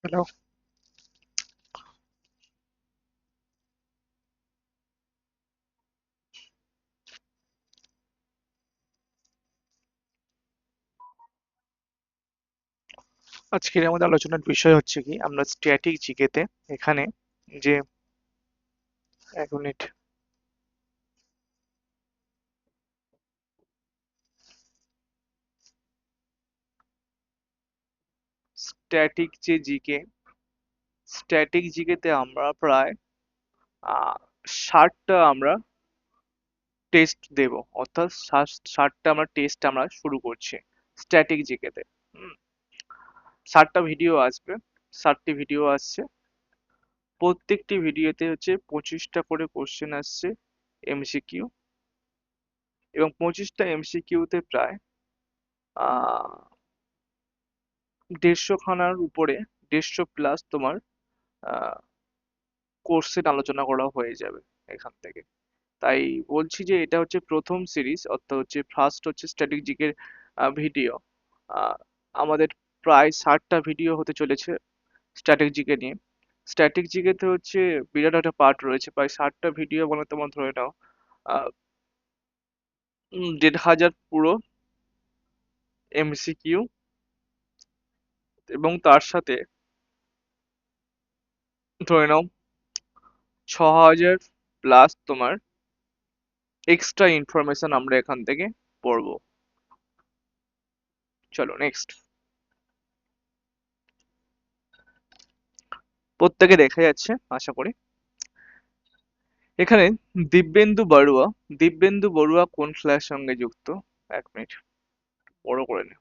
Hello. আজকের আমাদের আলোচনার বিষয় হচ্ছে কি আমরা স্ট্যাটিক জিকেতে এখানে যে 1 মিনিট। স্ট্যাটিক যে জিকে, স্ট্যাটিক জিকেতে আমরা প্রায় 60টা আমরা টেস্ট দেব, অর্থাৎ 60টা আমরা টেস্ট আমরা শুরু করছি স্ট্যাটিক জিকেতে। 60টা ভিডিও আসবে, 60টি ভিডিও আসছে। প্রত্যেকটি ভিডিওতে হচ্ছে 25টা করে কোশ্চেন আসছে এমসিকিউ, এবং 25টা এমসিকিউতে প্রায় আহ 150 খানার উপরে, 150 প্লাস তোমার কোর্সের আলোচনা করা হয়ে যাবে এখান থেকে। তাই বলছি যে এটা হচ্ছে প্রথম সিরিজ, অর্থাৎ হচ্ছে ফার্স্ট হচ্ছে স্ট্র্যাটেজিকের ভিডিও। আমাদের প্রায় 60টা ভিডিও হতে চলেছে স্ট্র্যাটেজিকে নিয়ে। স্ট্র্যাটেজিকেতে হচ্ছে বিরাট একটা পার্ট রয়েছে, প্রায় 60টা ভিডিও মানে তোমার ধরে নাও 1,500 পুরো এমসিকিউ, এবং তার সাথে ধরে নাও 6,000 প্লাস তোমার এক্সট্রা ইনফরমেশন আমরা এখান থেকে পড়বো। চলো নেক্সট। প্রত্যেকে দেখা যাচ্ছে আশা করি। এখানে দিব্যেন্দু বড়ুয়া, দিব্যেন্দু বড়ুয়া কোন খেলার সঙ্গে যুক্ত? 1 মিনিট, বড় করে নে।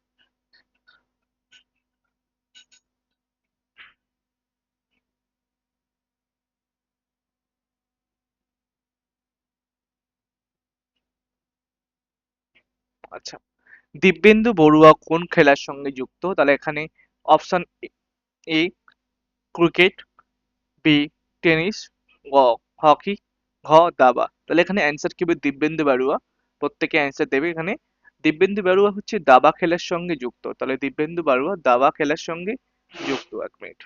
আচ্ছা, দিব্যেন্দু বড়ুয়া কোন খেলার সঙ্গে যুক্ত? তাহলে এখানে option A cricket, B tennis, গ হকি, ঘ দাবা। তাহলে এখানে অ্যান্সার কি হবে? দিব্যেন্দু বড়ুয়া। প্রত্যেকে অ্যান্সার দেবে এখানে। দিব্যেন্দু বড়ুয়া হচ্ছে দাবা খেলার সঙ্গে যুক্ত, তাহলে দিব্যেন্দু বড়ুয়া দাবা খেলার সঙ্গে যুক্ত। 1 মিনিট।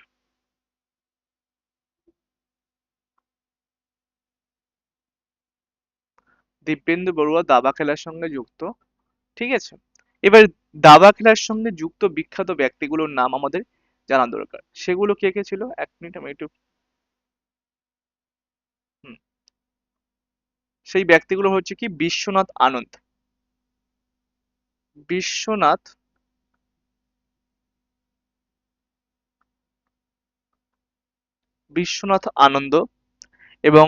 দিব্যেন্দু বড়ুয়া দাবা খেলার সঙ্গে যুক্ত, ঠিক আছে। এবার দাবা খেলার সঙ্গে যুক্ত বিখ্যাত ব্যক্তিগুলোর নাম আমাদের জানা দরকার। সেগুলো কে কে ছিল? 1 মিনিট, আমি একটু হুম, সেই ব্যক্তিগুলো হচ্ছে কি বিশ্বনাথ আনন্দ, বিশ্বনাথ বিশ্বনাথ আনন্দ, এবং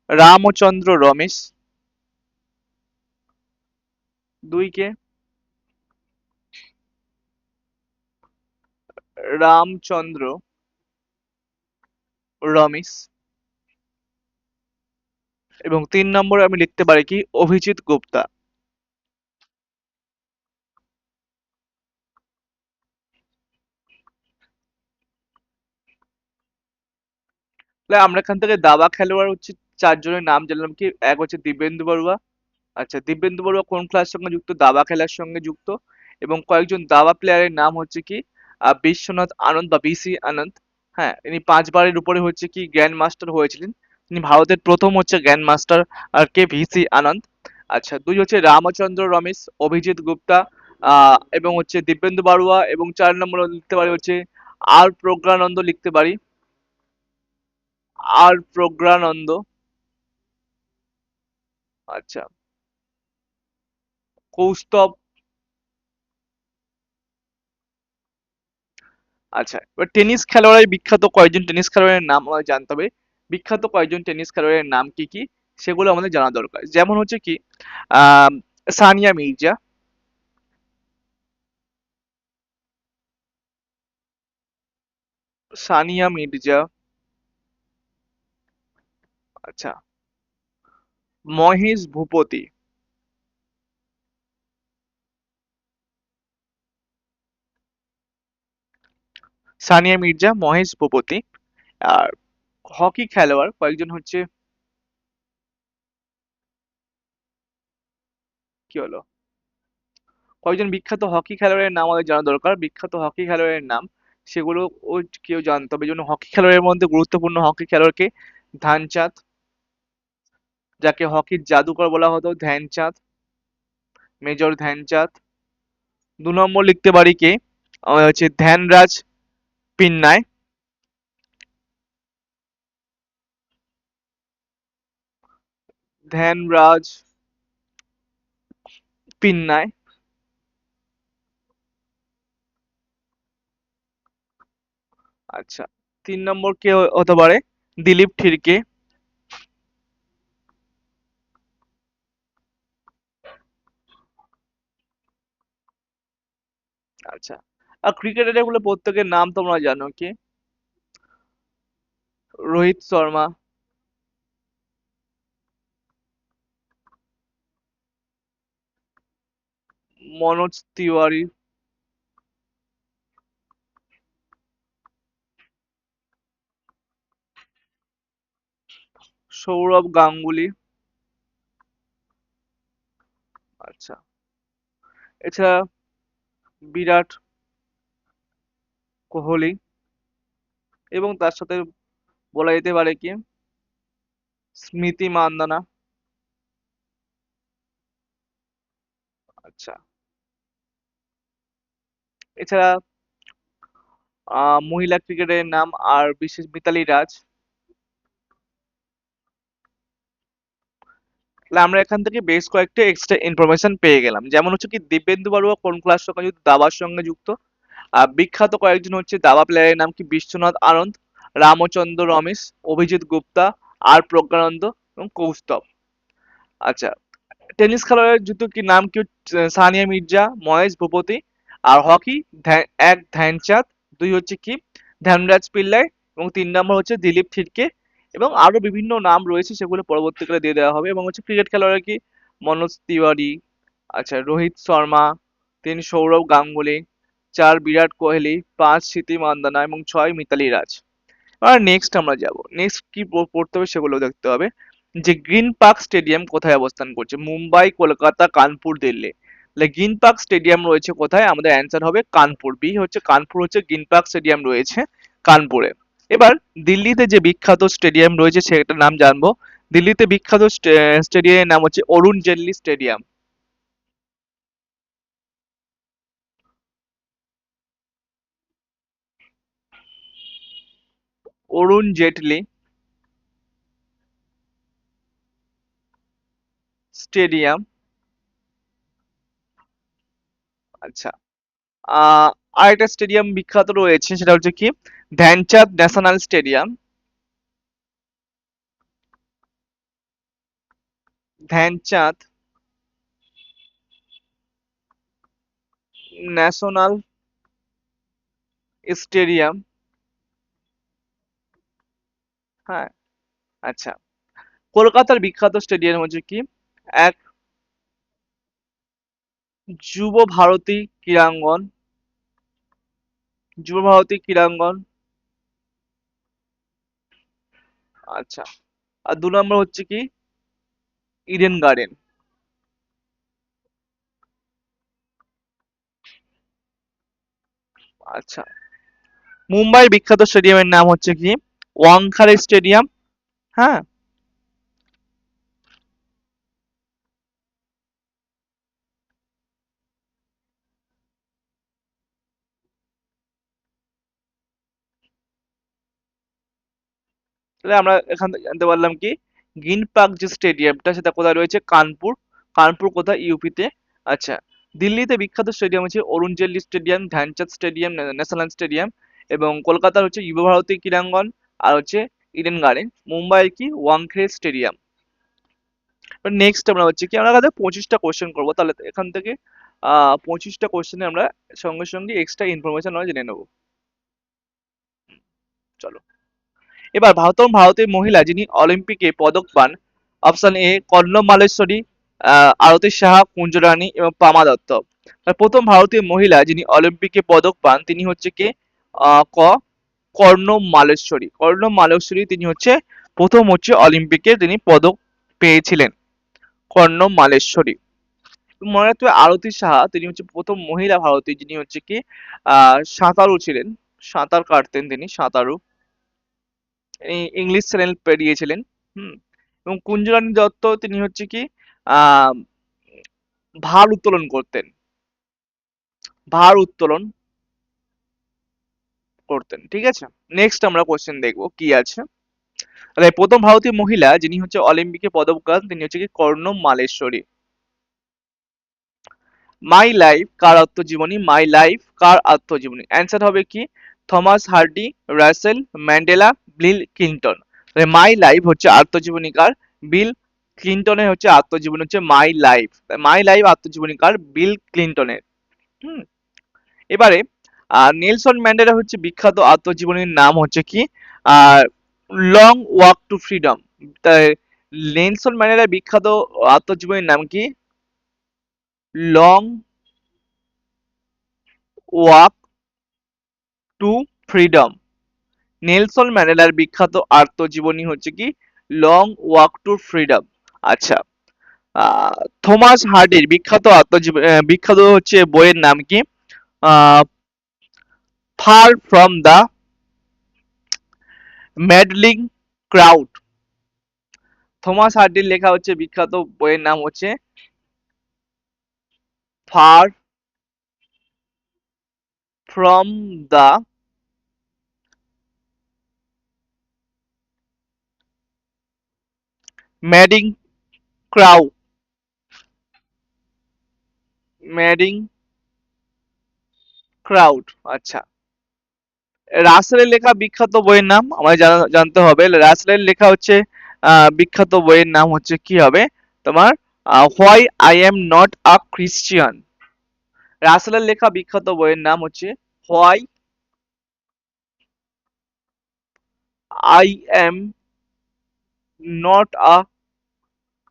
রামচন্দ্র রমেশ। দুই কে? রামচন্দ্র রমেশ। এবং 3 নম্বরে আমি লিখতে পারি কি অভিজিৎ গুপ্তা। তাহলে আমরা এখান থেকে দাবা খেলোয়াড় হচ্ছে 4 জনের নাম জানলাম কি। এক হচ্ছে দিব্যেন্দু বড়ুয়া। আচ্ছা, দিব্যেন্দু বড়ুয়া কোন খেলার সঙ্গে যুক্ত? দাবা খেলার সঙ্গে যুক্ত। এবং কয়েকজন দাবা প্লেয়ারের নাম হচ্ছে কি বিশ্বনাথ আনন্দ বা বিসি আনন্দ। হ্যাঁ, ইনি 5 বারের উপরে হচ্ছে কি গ্র্যান্ড মাস্টার হয়েছিলেন। তিনি ভারতের প্রথম হচ্ছে গ্র্যান্ড মাস্টার আর কে ভিসি আনন্দ। আচ্ছা, দুই হচ্ছে রামচন্দ্র রমেশ, অভিজিৎ গুপ্তা, এবং হচ্ছে দিব্যেন্দু বড়ুয়া। এবং 4 নম্বর লিখতে পারি হচ্ছে আর প্রজ্ঞানন্দ লিখতে পারি, আর প্রজ্ঞানন্দ। আচ্ছা, কৌস্তব, আচ্ছা, এবার টেনিস খেলোয়াড়ের বিখ্যাত কয়েকজন টেনিস খেলোয়াড়ের নাম আমাদের জানতে হবে। বিখ্যাত কয়েকজন টেনিস খেলোয়াড়ের নাম কি কি সেগুলো আমাদের জানা দরকার। যেমন হচ্ছে কি আহ সানিয়া মির্জা, সানিয়া মির্জা, আচ্ছা, মহেশ ভূপতি, সানিয়া মির্জা, মহেশ ভূপতি। আর হকি খেলোয়াড় কয়েকজন হচ্ছে, কি হলো, কয়েকজন বিখ্যাত হকি খেলোয়াড়ের নাম আমাদের জানা দরকার। বিখ্যাত হকি খেলোয়াড়ের নাম সেগুলো ও কেউ জানতে হবে। এই জন্য হকি খেলোয়াড়ের মধ্যে গুরুত্বপূর্ণ হকি খেলোয়াড়কে ধ্যানচাঁদ, যাকে হকির জাদুকর বলা হতো, ধ্যানচাঁদ, মেজর ধ্যানচাঁদ। 2 নম্বর লিখতে পারি কে, হচ্ছে ধ্যানরাজ পিন্নাই, ধ্যানরাজ পিন্নাই। আচ্ছা, 3 নম্বর কে হতে পারে, দিলীপ ঠিরকে। আচ্ছা, আর ক্রিকেটার গুলো প্রত্যেকের নাম তোমরা জানো কি, রোহিত শর্মা, মনোজ তিওয়ারি, সৌরভ গাঙ্গুলি। আচ্ছা, এছাড়া বিরাট কোহলি, এবং তার সাথে বলা যেতে পারে কি স্মৃতি মান্দানা। আচ্ছা, এছাড়া মহিলা ক্রিকেটের নাম আর বিশেষ মিতালি রাজ। তাহলে আমরা এখান থেকে বেশ কয়েকটা এক্সট্রা ইনফরমেশন পেয়ে গেলাম। যেমন হচ্ছে কি দিব্যেন্দু বড়ুয়া কোন ক্লাস সঙ্গে যুক্ত, দাবার সঙ্গে যুক্ত। আর বিখ্যাত কয়েকজন হচ্ছে দাবা প্লেয়ারের নাম কি, বিশ্বনাথ আনন্দ, রামচন্দ্র রমেশ, অভিজিৎ গুপ্তা, আর প্রজ্ঞানন্দ এবং কৌস্তব। আচ্ছা, টেনিস খেলোয়াড়ের জুতো কি নাম কি হচ্ছে, সানিয়া মির্জা, মহেশ ভূপতি। আর হকি এক ধ্যানচাঁদ, দুই হচ্ছে কি ধ্যানরাজ পিল্লাই, এবং 3 নম্বর হচ্ছে দিলীপ থিরকে। এবং আরো বিভিন্ন নাম রয়েছে, সেগুলো পরবর্তীকালে দিয়ে দেওয়া হবে। এবং হচ্ছে ক্রিকেট খেলোয়াড় কি মনোজ তিওয়ারি, আচ্ছা রোহিত শর্মা, 3 সৌরভ গাঙ্গুলি, 4 বিরাট কোহলি, 5 স্মৃতি মান্দানা এবং 6 মিতালি রাজ। আর নেক্সট আমরা যাব, নেক্সট কি পড়তে হবে সেগুলো দেখতে হবে। যে গ্রিন পার্ক স্টেডিয়াম কোথায় অবস্থান করছে, মুম্বাই, কলকাতা, কানপুর, দিল্লি। তাহলে গ্রিন পার্ক স্টেডিয়াম রয়েছে কোথায়, আমাদের অ্যান্সার হবে কানপুর। বি হচ্ছে কানপুর, হচ্ছে গ্রিন পার্ক স্টেডিয়াম রয়েছে কানপুরে। এবার দিল্লিতে যে বিখ্যাত স্টেডিয়াম রয়েছে সেটার নাম জানবো। দিল্লিতে বিখ্যাত স্টেডিয়ামের নাম হচ্ছে অরুণ জেটলি স্টেডিয়াম। অরুণ জেটলি স্টেডিয়াম। আচ্ছা, আরেকটা স্টেডিয়াম বিখ্যাত রয়েছে, সেটা হচ্ছে কি Dhyan Chand national stadium. Dhyan Chand national stadium. হ্যাঁ, আচ্ছা, কলকাতার বিখ্যাত স্টেডিয়াম হচ্ছে কি, এক যুব ভারতী ক্রীড়াঙ্গন, যুব ভারতী ক্রীড়াঙ্গন। আচ্ছা, আর 2 নম্বর হচ্ছে কি ইডেন গার্ডেন। আচ্ছা, মুম্বাইয়ের বিখ্যাত স্টেডিয়ামের নাম হচ্ছে কি ওয়াংখাড়ে স্টেডিয়াম। হ্যাঁ, তাহলে আমরা এখান থেকে জানতে পারলাম কি গ্রিন পার্ক যে স্টেডিয়ামটা সেটা কোথায় রয়েছে, কানপুর। কানপুর কোথায়, ইউপিতে। আচ্ছা, দিল্লিতে বিখ্যাত স্টেডিয়াম হচ্ছে Arun Jaitley stadium, Dhyanchand stadium, national stadium. এবং কলকাতার হচ্ছে যুবভারতী ক্রীড়াঙ্গন, আর হচ্ছে ইডেন গার্ডেন। মুম্বাইয়ের কি ওয়াংখেড়ে স্টেডিয়াম। নেক্সট আমরা হচ্ছে কি আমরা কাছে 25টা কোশ্চেন করবো, তাহলে এখান থেকে 25টা কোশ্চেনে আমরা সঙ্গে সঙ্গে এক্সট্রা ইনফরমেশন আমরা জেনে নেবো। চলো, এবার ভারতের মহিলা যিনি অলিম্পিকে পদক পান, অপশন এ কর্ণব মালেশ্বরী, আরতি সাহা, কুঞ্জরানী এবং পামা দত্ত। প্রথম ভারতীয় মহিলা যিনি অলিম্পিকে পদক পান তিনি হচ্ছে কে, ক কর্ণব মালেশ্বরী। কর্ণব মালেশ্বরী তিনি হচ্ছে প্রথম হচ্ছে অলিম্পিকে তিনি পদক পেয়েছিলেন, কর্ণব মালেশ্বরী। মনে রাখতে হবে আরতি সাহা তিনি হচ্ছে প্রথম মহিলা ভারতীয় যিনি হচ্ছে কি সাঁতারু ছিলেন, সাঁতার কাটতেন তিনি, সাঁতারু, ইংলিশ চ্যানেল পেরিয়েছিলেন। হুম। এবং কুঞ্জরানী দত্ত তিনি হচ্ছে কি আহ ভার উত্তোলন করতেন, ভার উত্তোলন করতেন। ঠিক আছে, নেক্সট আমরা কোশ্চেন দেখবো কি আছে। তাহলে প্রথম ভারতীয় মহিলা যিনি হচ্ছে অলিম্পিকে পদক পান তিনি হচ্ছে কি কর্ণব মালেশ্বরী। মাই লাইফ কার আত্মজীবনী, মাই লাইফ কার আত্মজীবনী, অ্যান্সার হবে কি Thomas Hardy, Russell, Mandela, Bill Clinton. My life হচ্ছে আত্মজীবনী কার, বিল ক্লিনটনের হচ্ছে আত্মজীবনী হচ্ছে মাই লাইফ। মাই লাইফ আত্মজীবনী কার, বিল ক্লিনটনের। হুম। এবারে নেলসন ম্যান্ডেলা হচ্ছে বিখ্যাত আত্মজীবনীর নাম হচ্ছে কি long walk to freedom. Nelson ম্যান্ডেলার বিখ্যাত আত্মজীবনীর নাম কি, long walk to freedom. Nelson ম্যান্ডেলার বিখ্যাত আত্মজীবনী হচ্ছে কি লং ওয়াক টু ফ্রিডম। আচ্ছা, থমাস হার্ডির বিখ্যাত আত্মজীবনী বিখ্যাত হচ্ছে বইয়ের নাম কি, far from the madding crowd. Thomas হার্ডির লেখা হচ্ছে বিখ্যাত বইয়ের নাম হচ্ছে far from the madding crowd, madding crowd. আচ্ছা, রাসেলের লেখা বিখ্যাত বইয়ের নাম আমায় জানতে হবে। রাসেলের লেখা হচ্ছে বিখ্যাত বইয়ের নাম হচ্ছে কি হবে তোমার, why I am not a Christian. রাসেলের লেখা বিখ্যাত বইয়ের নাম হচ্ছে why I am not a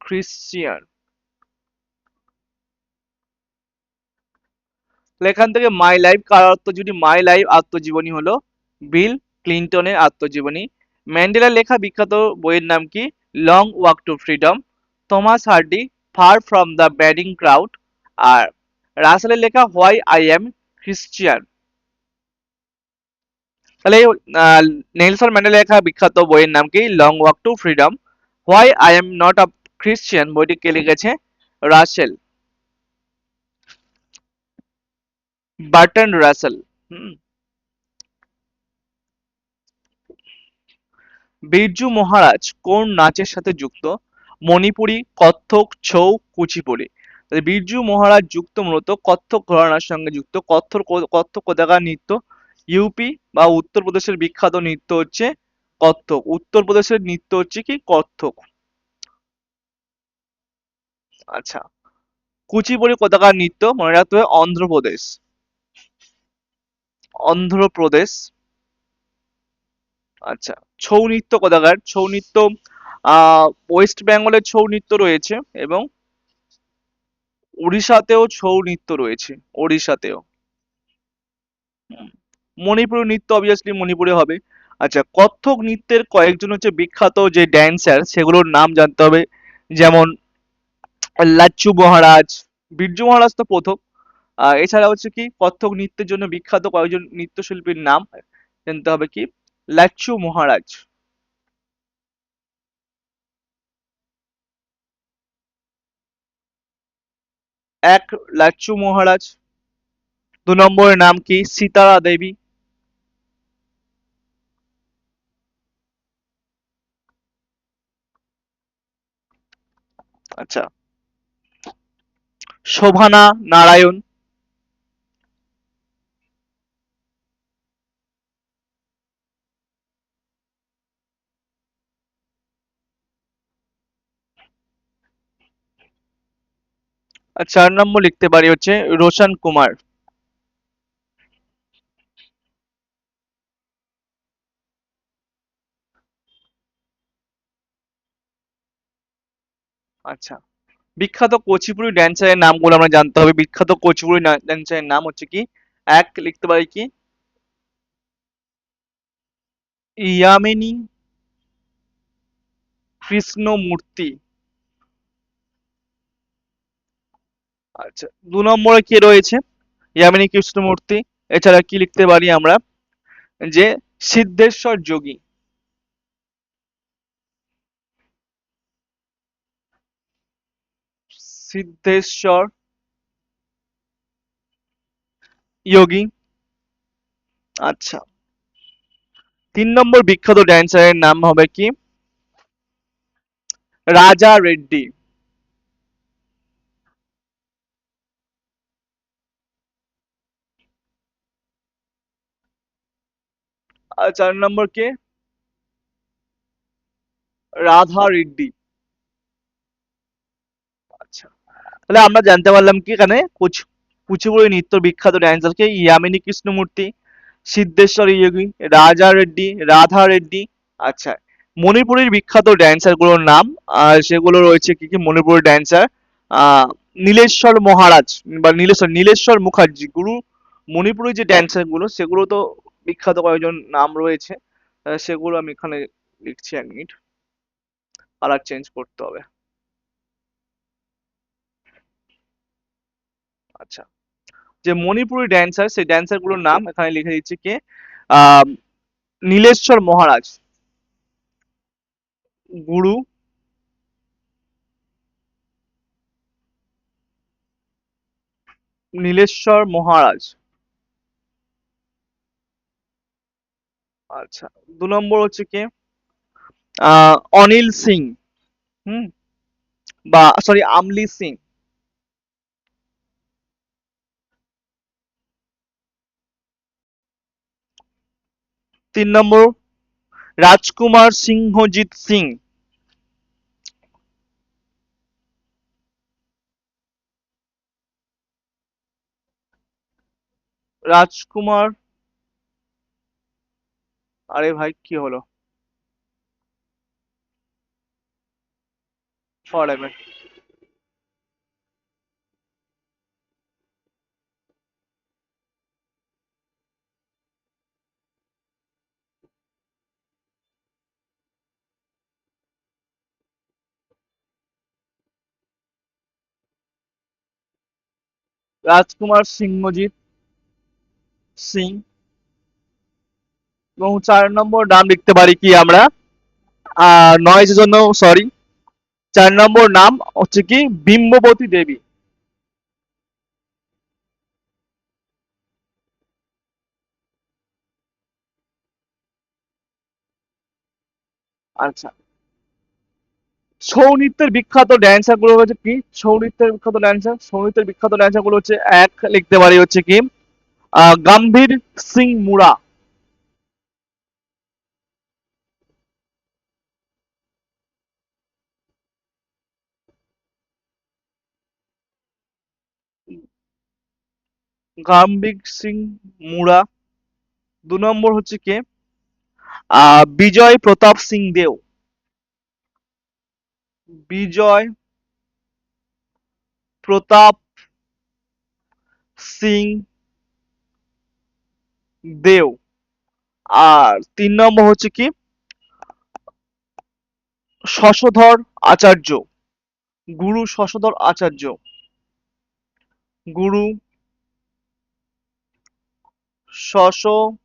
Christian. এখান থেকে মাই লাইফ কার আত্মজীবনী, মাই লাইফ আত্মজীবনী হলো বিল ক্লিনটনের আত্মজীবনী। ম্যান্ডেলার লেখা বিখ্যাত বইয়ের নাম কি, long walk to freedom. Thomas Hardy, far from the madding crowd. আর রাসেলের লেখা হোয়াই আই এম ক্রিশ্চিয়ান। তাহলে নেলসন ম্যান্ডেলার লেখা বিখ্যাত বইয়ের নাম কি, long walk to freedom. Why I am not a Christian বইটি কে লিখেছে, রাসেল, বার্টন রাসেল। হুম। বিরজু মহারাজ কোন নাচের সাথে যুক্ত, মণিপুরি, কত্থক, ছৌ, কুচিপুড়ি। বিরজু মহারাজ যুক্ত মূলত কত্থক ঘরানার সঙ্গে যুক্ত। কত্থক কোথাকার নৃত্য, ইউপি বা উত্তরপ্রদেশের বিখ্যাত নৃত্য হচ্ছে কত্থক। উত্তরপ্রদেশের নৃত্য হচ্ছে কি কত্থক। আচ্ছা, কুচিপুড়ি কোথাকার নৃত্য, মনে রাখতে হবে অন্ধ্রপ্রদেশ, অন্ধ্রপ্রদেশ। আচ্ছা, ছৌ নৃত্য কোথাকার, ছৌ নৃত্য ওয়েস্ট বেঙ্গলের ছৌ নৃত্য রয়েছে এবং উড়িষ্যাতেও ছৌ নৃত্য রয়েছে, ওড়িশাতেও। হুম। মণিপুরি নৃত্য অবভিয়াসলি মণিপুরে হবে। আচ্ছা, কত্থক নৃত্যের কয়েকজন হচ্ছে বিখ্যাত যে ড্যান্সার সেগুলোর নাম জানতে হবে, যেমন লাচ্চু মহারাজ, বিরজু মহারাজ তো প্রথম। এছাড়া হচ্ছে কি কত্থক নৃত্যের জন্য বিখ্যাত কয়েকজন নৃত্যশিল্পীর নাম জানতে হবে কি, লাচ্চু মহারাজ, এক লাচ্চু মহারাজ। 2 নম্বরের নাম কি, সীতারা দেবী। আচ্ছা, শোভানা নারায়ণ। আর 4 নম্বর লিখতে পারি হচ্ছে রোশন কুমার। আচ্ছা, বিখ্যাত কুচিপুড়ি ড্যান্সারের নামগুলো আমরা জানতে হবে। বিখ্যাত কুচিপুড়ি ড্যান্সারের নাম হচ্ছে কি? এক লিখতে পারি কি ইয়ামিনী কৃষ্ণমূর্তি। আচ্ছা, 2 নম্বরে কে রয়েছে? ইয়ামিনী কৃষ্ণমূর্তি। এছাড়া কি লিখতে পারি আমরা? যে সিদ্ধেশ্বর যোগী। সিদ্ধেশ্বর যোগী। আচ্ছা, 3 নম্বর বিখ্যাত ড্যান্সারের নাম হবে কি? রাজা রেড্ডি। আর 4 নম্বর কে? রাধা রেড্ডি। আচ্ছা, তাহলে আমরা জানতে পারলাম কি এখানে কুচিপুড়ি নৃত্য বিখ্যাত ড্যান্সার কে ইয়ামিনী কৃষ্ণমূর্তি, সিদ্ধেশ্বর যোগী, রাজা রেড্ডি, রাধা রেড্ডি। আচ্ছা, মণিপুরের বিখ্যাত ড্যান্সার গুলোর নাম, আর সেগুলো রয়েছে কি কি মণিপুরের ড্যান্সার? আহ নীলেশ্বর মহারাজ বা নীলেশ্বর মুখার্জি গুরু। মণিপুরের যে ড্যান্সার গুলো সেগুলো তো বিখ্যাত কয়েকজন নাম রয়েছে। সেগুলো আমি এখানে লিখছি, 1 মিনিট, কালার চেঞ্জ করতে হবে। আচ্ছা, যে মণিপুরি ড্যান্সার সেই ড্যান্সার গুলোর নাম এখানে লিখে দিচ্ছি কে? আহ নীলেশ্বর মহারাজ, গুরু নীলেশ্বর মহারাজ। আচ্ছা, 2 নম্বর হচ্ছে কে? অনিল সিং। হুম, বা সরি আমলি সিং। 3 নম্বর রাজকুমার সিংহজিৎ সিং। রাজকুমার, আরে ভাই কি হলো? ফর রাজকুমার সিংহজিৎ সিং। এবং 4 নম্বর নাম লিখতে পারি কি আমরা? নয়েজের জন্য সরি। 4 নম্বর নাম হচ্ছে কি বিম্ববতী দেবী। আচ্ছা, ছৌ নৃত্যের বিখ্যাত ড্যান্সার গুলো হচ্ছে কি? ছৌ নৃত্যের বিখ্যাত ড্যান্সার গুলো হচ্ছে, এক লিখতে পারি হচ্ছে কি গম্ভীর সিং মুড়া। গম্ভীর সিং মুড়া। 2 নম্বর হচ্ছে কে? বিজয় প্রতাপ সিং দেও। বিজয় প্রতাপ সিং দেও। আর 3 নম্বর হচ্ছে কি শশধর আচার্য, গুরু শশধর আচার্য। গুরু শশধর।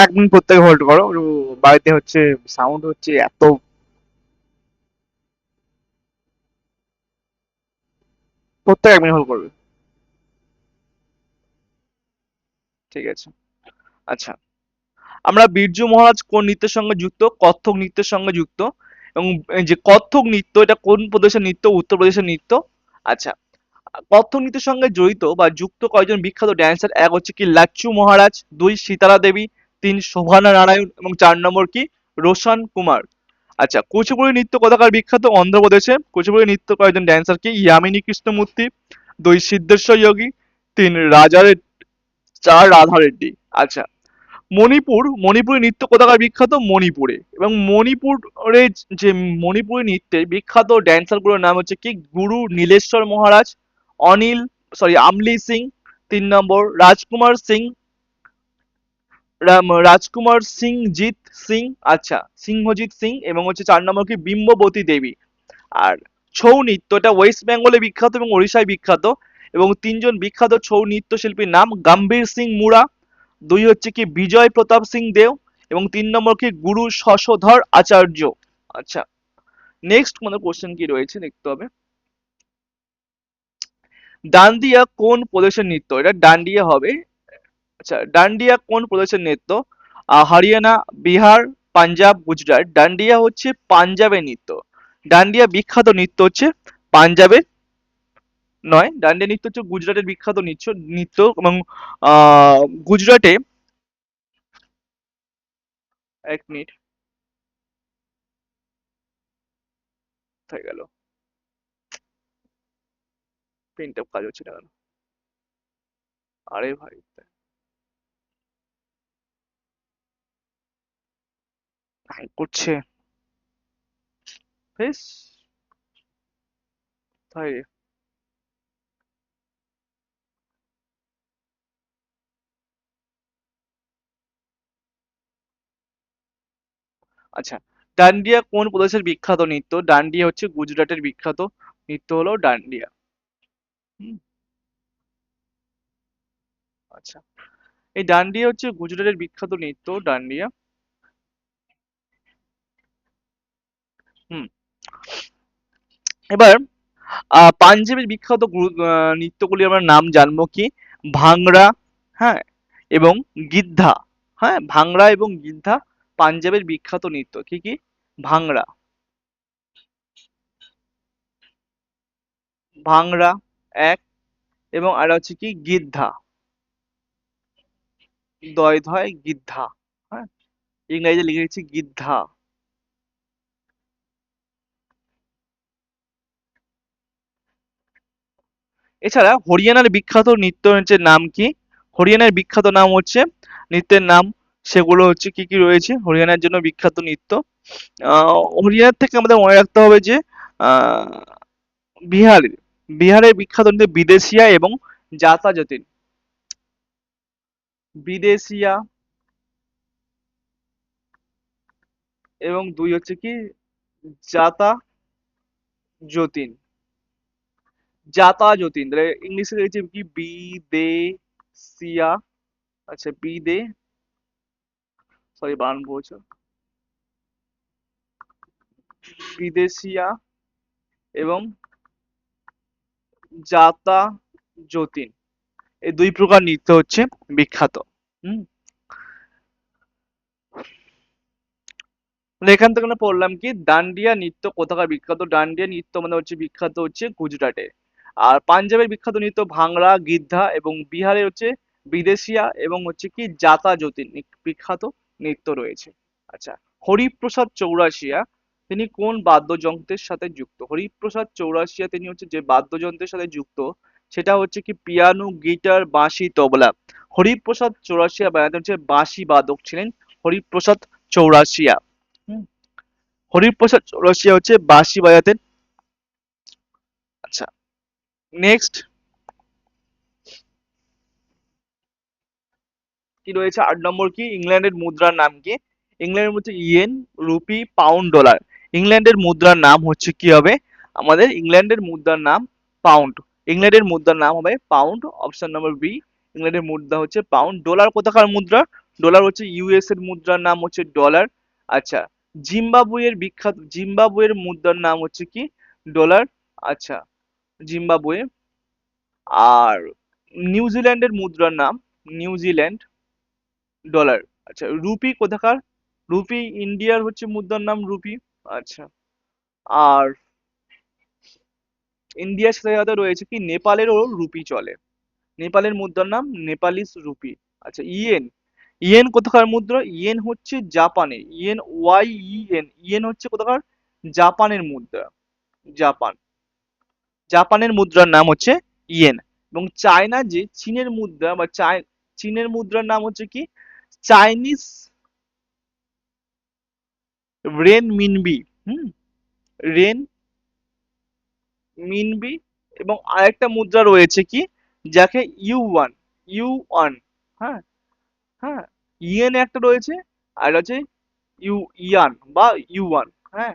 1 মিনিট প্রত্যেকে হোল্ড করো, বাড়িতে হচ্ছে সাউন্ড হচ্ছে এত। প্রত্যেক 1 মিনিট হোল্ড করবে। ঠিক আছে। আচ্ছা, আমরা বিরজু মহারাজ কোন নৃত্যের সঙ্গে যুক্ত? কত্থক নৃত্যের সঙ্গে যুক্ত। এবং এই যে কত্থক নৃত্য, এটা কোন প্রদেশের নৃত্য? উত্তরপ্রদেশের নৃত্য। আচ্ছা, কত্থক নৃত্যের সঙ্গে জড়িত বা যুক্ত কয়েকজন বিখ্যাত ড্যান্সার? এক হচ্ছে কি লাচ্চু মহারাজ, দুই সিতারা দেবী, তিন শোভানা নারায়ণ এবং চার নম্বর কি রোশন কুমার। আচ্ছা, কুচিপুড়ি নৃত্য কোথাকার বিখ্যাত? অন্ধ্রপ্রদেশে। কুচিপুড়ি নৃত্য কয়েকজন ড্যান্সার কি? ইয়ামিনী কৃষ্ণমূর্তি, দুই সিদ্ধেশ্বর যোগী, তিন রাজা রেড্ডি, চার রাধা রেড্ডি। আচ্ছা, মণিপুরি নৃত্য কোথাকার বিখ্যাত? মণিপুরে। এবং মণিপুরে যে মণিপুরি নৃত্যের বিখ্যাত ড্যান্সার গুলোর নাম হচ্ছে কি? গুরু নীলেশ্বর মহারাজ, অনিল আমলি সিং, তিন নম্বর রাজকুমার সিং, রাজকুমার সিং জিৎ সিং, আচ্ছা সিংহজিৎ সিং, এবং হচ্ছে চার নম্বর কি বিম্ববতী দেবী। আর ছৌ নৃত্য, এটা ওয়েস্ট বেঙ্গলে বিখ্যাত এবং ওড়িশায় বিখ্যাত। এবং তিনজন বিখ্যাত ছৌ নৃত্যশিল্পীর নাম: গম্ভীর সিং মুড়া, দুই হচ্ছে কি বিজয় প্রতাপ সিং দেও, এবং তিন নম্বর কি গুরু শশধর আচার্য। আচ্ছা, নেক্সট আমাদের কোশ্চেন কি রয়েছে দেখতে হবে। ডান্ডিয়া কোন প্রদেশের নৃত্য? এটা ডান্ডিয়া হবে। আচ্ছা, ডান্ডিয়া কোন প্রদেশের নৃত্য? হরিয়ানা, বিহার, পাঞ্জাব, গুজরাট। ডান্ডিয়া হচ্ছে পাঞ্জাবের নৃত্য। ডান্ডিয়া বিখ্যাত নৃত্য হচ্ছে পাঞ্জাবের নয়, ডান্ডিয়া নৃত্য হচ্ছে গুজরাটের বিখ্যাত নৃত্য এবং গুজরাটে, এক মিনিট হয়ে গেল, পেনটা কাজ হচ্ছে না কেন? আরে ভাই, হ্যাং করছে, বেশ তাই। আচ্ছা, ডান্ডিয়া কোন প্রদেশের বিখ্যাত নৃত্য? ডান্ডিয়া হচ্ছে গুজরাটের বিখ্যাত নৃত্য হলো ডান্ডিয়া। হুম, আচ্ছা, এই ডান্ডিয়া হচ্ছে গুজরাটের বিখ্যাত নৃত্য ডান্ডিয়া। হুম, এবার পাঞ্জাবের বিখ্যাত নৃত্যগুলি আমরা নাম জানবো কি? ভাংড়া, হ্যাঁ, এবং গিদ্ধা। হ্যাঁ, ভাংড়া এবং গিদ্ধা পাঞ্জাবের বিখ্যাত নৃত্য। কি কি? ভাংড়া, ভাংড়া এক, এবং আর হচ্ছে কি গিদ্ধা, দয় ধয় গিদ্ধা। হ্যাঁ, ইংরেজিতে লিখে রেখেছি গিদ্ধা। এছাড়া হরিয়ানার বিখ্যাত নৃত্য হচ্ছে নাম কি? হরিয়ানার বিখ্যাত নাম হচ্ছে নৃত্যের নাম, সেগুলো হচ্ছে কি কি রয়েছে হরিয়ানার জন্য বিখ্যাত নৃত্য? হরিয়ানার থেকে আমাদের মনে রাখতে হবে যে আহ বিহারের বিহারের বিখ্যাত নৃত্য বিদেশিয়া এবং জাতা যতীন। বিদেশিয়া এবং দুই হচ্ছে কি জাতা যতীন। জাতা যতীন, তাহলে ইংলিশে রয়েছে কি বিদেশিয়া। আচ্ছা, সরি বানান বলছো, বিদেশিয়া এবং জাতা যতীন, এই দুই প্রকার নৃত্য হচ্ছে বিখ্যাত। হুম, মানে এখান থেকে আমরা পড়লাম কি ডান্ডিয়া নৃত্য কোথাকার বিখ্যাত? ডান্ডিয়া নৃত্য মানে হচ্ছে বিখ্যাত হচ্ছে গুজরাটে। আর পাঞ্জাবের বিখ্যাত নৃত্য ভাংড়া, গিদ্ধা, এবং বিহারে হচ্ছে বিদেশিয়া এবং হচ্ছে কি জাতা যতীন বিখ্যাত নৃত্য রয়েছে। আচ্ছা, হরিপ্রসাদ চৌরাশিয়া তিনি কোন বাদ্যযন্ত্রের সাথে যুক্ত? হরিপ্রসাদ চৌরাশিয়া তিনি হচ্ছে যে বাদ্যযন্ত্রের সাথে যুক্ত, সেটা হচ্ছে কি পিয়ানো, গিটার, বাঁশি, তবলা। হরিপ্রসাদ চৌরাশিয়া বানাতে হচ্ছে বাঁশি বাদক ছিলেন হরিপ্রসাদ চৌরাশিয়া। হুম, হরিপ্রসাদ চৌরাশিয়া হচ্ছে বাঁশি বাজাতেন। আচ্ছা, নেক্সট কি রয়েছে? 8 নম্বর কি ইংল্যান্ডের মুদ্রার নাম কি? ইংল্যান্ডের হচ্ছে ইয়েন, রুপি, পাউন্ড, ডলার। ইংল্যান্ডের মুদ্রার নাম হচ্ছে কি হবে? আমাদের ইংল্যান্ডের মুদ্রার নাম পাউন্ড। ইংল্যান্ডের মুদ্রার নাম হবে পাউন্ড, অপশন নম্বর বি। ইংল্যান্ডের মুদ্রা হচ্ছে পাউন্ড। ডলার কোথাকার মুদ্রা? ডলার হচ্ছে ইউএস এর মুদ্রার নাম হচ্ছে ডলার। আচ্ছা, জিম্বাবুয়ের মুদ্রার নাম হচ্ছে কি? ডলার। আচ্ছা, জিম্বাবুয়ে। আর নিউজিল্যান্ডের মুদ্রার নাম নিউজিল্যান্ড, ডলার। আচ্ছা, রুপি কোথাকার? রুপি ইন্ডিয়ার হচ্ছে মুদ্রার নাম রুপি। আচ্ছা, আর ইন্ডিয়ার সাথে সাথে রয়েছে কি নেপালেরও রুপি চলে। নেপালের মুদ্রার নাম নেপালিস রুপি। আচ্ছা, ইয়েন। ইয়েন কোথাকার মুদ্রা? ইয়েন হচ্ছে জাপানে। Yen, Y E N, yen হচ্ছে কোথাকার? জাপানের মুদ্রা। জাপান। জাপানের মুদ্রার নাম হচ্ছে ইয়েন। এবং চায়না যে চীনের মুদ্রা বা চীনের মুদ্রার নাম হচ্ছে কি? Chinese renminbi. হুম, রেন মিনবি। এবং আরেকটা মুদ্রা রয়েছে কি, যাকে ইউয়ান, ইউয়ান। হ্যাঁ, হ্যাঁ, ইয়েন একটা রয়েছে, আর হচ্ছে ইয়ান বা ইউয়ান। হ্যাঁ,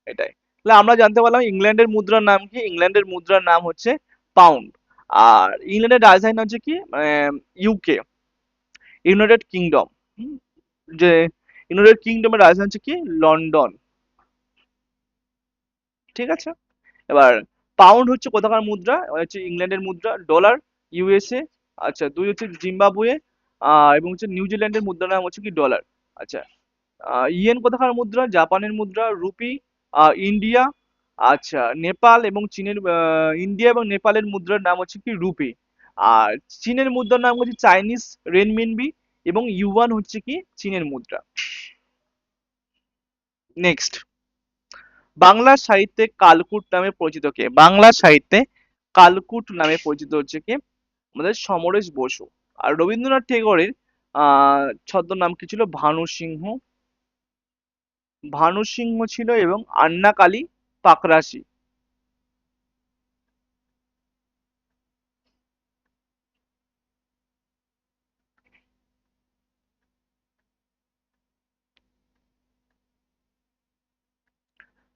এটাই। তাহলে আমরা জানতে পারলাম ইংল্যান্ডের মুদ্রার নাম কি। ইংল্যান্ডের মুদ্রার নাম হচ্ছে পাউন্ড। আর ইংল্যান্ডের রাজধানী হচ্ছে কি, ইউকে, ইউনাইটেড কিংডম। যে ইউনাইটেড কিংডমের রাজধানী হচ্ছে কি, লন্ডন। ঠিক আছে। এবার পাউন্ড হচ্ছে কোথাকার মুদ্রা? হচ্ছে ইংল্যান্ডের মুদ্রা। Dollar USA. আচ্ছা, দুই হচ্ছে জিম্বাবুয়ে। এবং হচ্ছে নিউজিল্যান্ডের মুদ্রার নাম হচ্ছে কি ডলার। আচ্ছা, ইয়েন কোথাকার মুদ্রা? জাপানের মুদ্রা। Rupee India. আচ্ছা, নেপাল এবং চীনের ইন্ডিয়া এবং নেপালের মুদ্রার নাম হচ্ছে কি রুপি। আর চীনের মুদ্রার নাম হচ্ছে চাইনিজ রেনমিনবি। এবং ইউয়ান হচ্ছে কি চীনের মুদ্রা। নেক্সট, বাংলা সাহিত্যে কালকুট নামে পরিচিত কে? বাংলা সাহিত্যে কালকুট নামে পরিচিত হচ্ছে কে? আমাদের সমরেশ বসু। আর রবীন্দ্রনাথ টেগোরের ছদ্মনাম কি ছিল? ভানু সিংহ। ভানু সিংহ ছিল। এবং আন্না কালী পাকরাশি।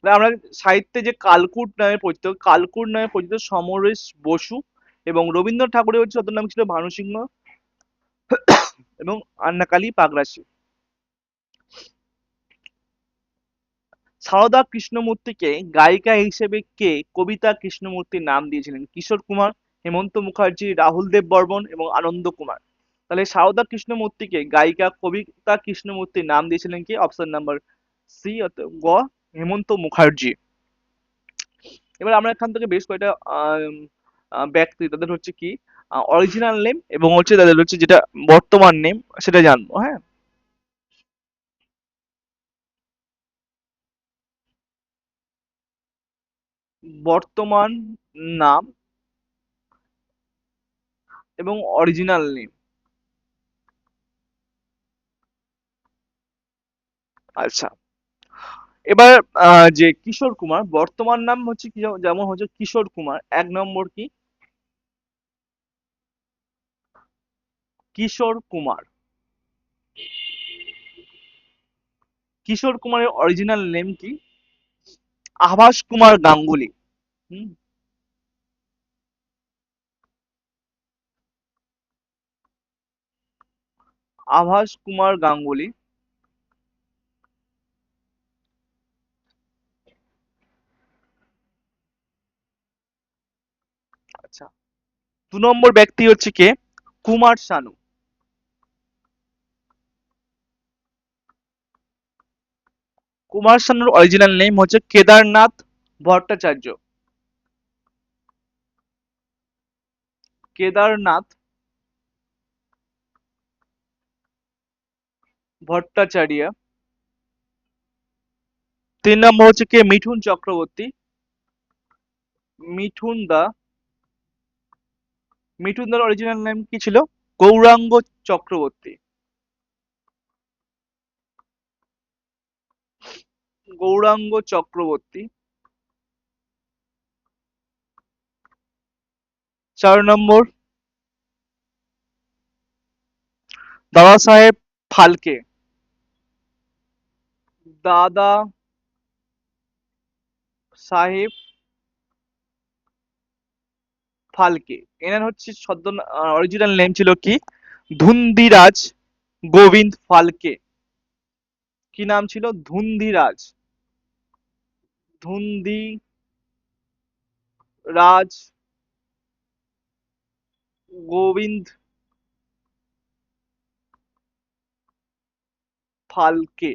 তাহলে আমরা সাহিত্যে যে কালকুট নামে পরিচিত, কালকুট নামে পরিচিত সমরেশ বসু। এবং রবীন্দ্রনাথ ঠাকুরের হচ্ছে ছদ্মনাম ছিল ভানু সিংহ এবং আন্না কালী পাকরাশি। সারদা কৃষ্ণমূর্তিকে গায়িকা হিসেবে কে কবিতা কৃষ্ণমূর্তির নাম দিয়েছিলেন? কিশোর কুমার, হেমন্ত মুখার্জি, রাহুল দেব বর্মন এবং আনন্দ কুমার। তাহলে সারদা কৃষ্ণমূর্তিকে গায়িকা কবিতা কৃষ্ণমূর্তির নাম দিয়েছিলেন কি? অপশন নাম্বার সি, অর্থাৎ গ, হেমন্ত মুখার্জি। এবার আমরা এখান থেকে বেশ কয়েকটা ব্যক্তি, তাদের হচ্ছে কি অরিজিনাল নেম এবং হচ্ছে তাদের হচ্ছে যেটা বর্তমান নেম, সেটা জানবো। হ্যাঁ, বর্তমান নাম এবং অরিজিনাল নেম। আচ্ছা, এবার যে কিশোর কুমার বর্তমান নাম হচ্ছে কি, যেমন হচ্ছে কিশোর কুমার, এক নম্বর কি? কিশোর কুমার। কিশোর কুমারের অরিজিনাল নেম কি? আভাস কুমার গাঙ্গুলি। হুম, আভাস কুমার গাঙ্গুলি। আচ্ছা, দু নম্বর ব্যক্তি হচ্ছে কে? কুমার শানু। কুমার শানুর অরিজিনাল নেম হচ্ছে কেদারনাথ ভট্টাচার্য। কেদারনাথ ভট্টাচার্য। তিন নম্বর হচ্ছে কে? মিঠুন চক্রবর্তী। মিঠুন দা। মিঠুন দার অরিজিনাল নেম কি ছিল? গৌরাঙ্গ চক্রবর্তী। গৌরাঙ্গ চক্রবর্তী। চার নম্বর, দাদা সাহেব ফালকে। দাদা সাহেব ফালকে। এনার হচ্ছে ছদ্ম অরিজিনাল নেম ছিল কি? ধুন্দিরাজ গোবিন্দ ফালকে। কি নাম ছিল? ধুন্দিরাজ, ধুন্দিরাজ গোবিন্দ ফালকে।